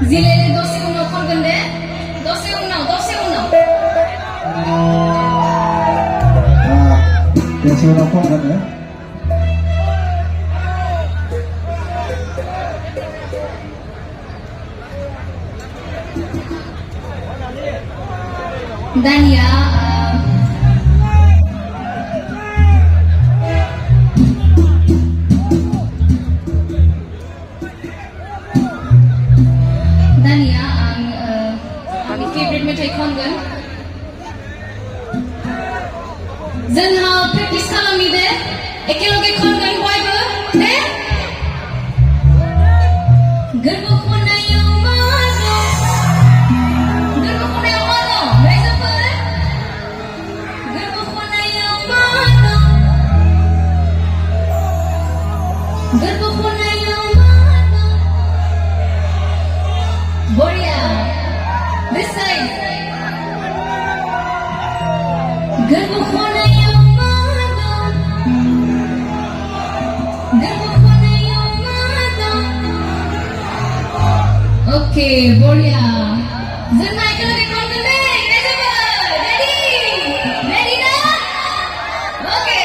Zilele dose unaw khorgan de. Dose unaw. Dose unaw khorgan de. Dania ang favorite mithai khongan जोंहा practice खालामि दे एकेलगे खनगोन बयबो दे गोरबो खनायाव मा दं रायजोफोर गोरबो खनायाव मा दं गोरबो खनायाव मा दं बरिया this side गोरबो खनायाव मा दं गोरबो खनायाव मा दं ओके बरिया जोंना एकेलगे खनगोन दे रायजोफोर रेडि ना okay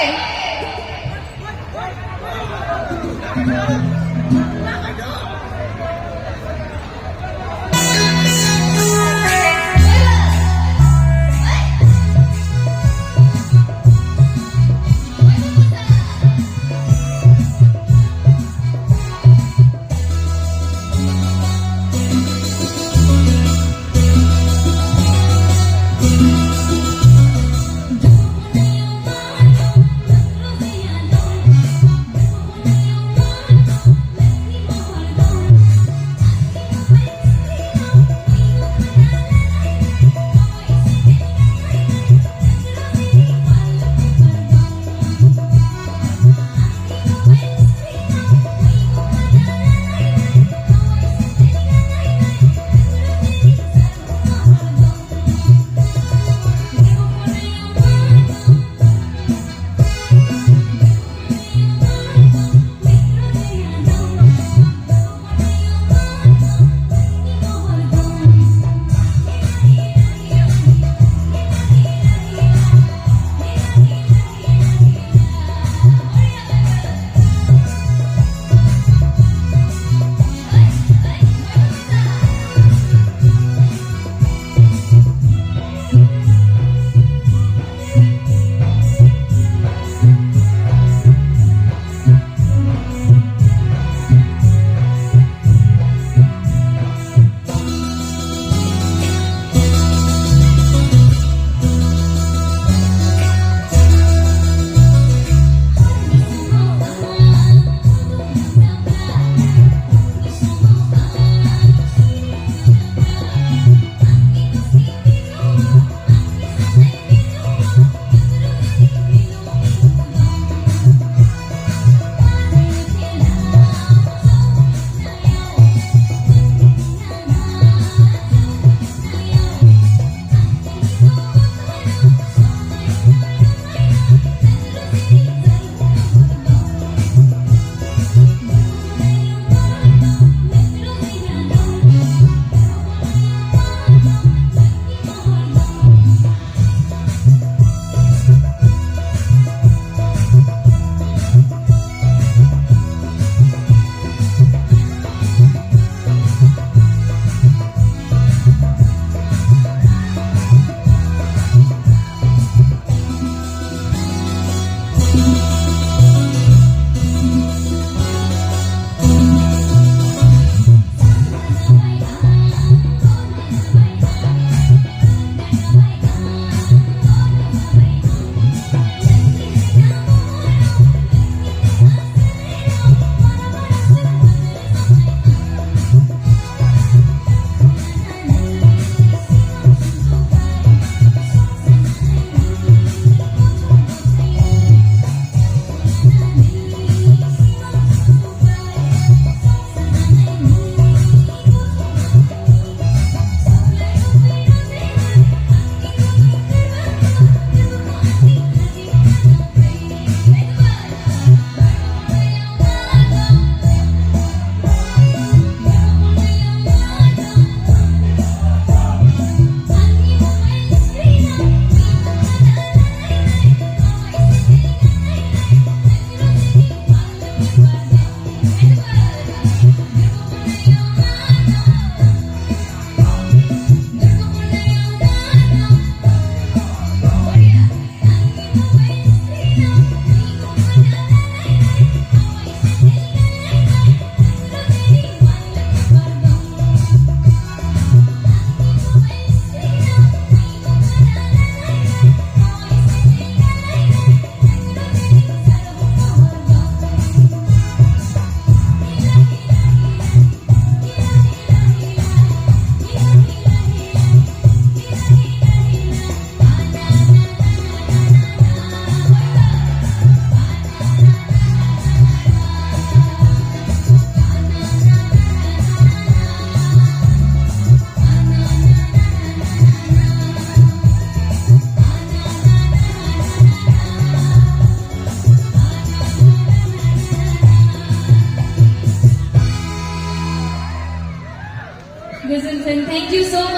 Listen, thank you so much.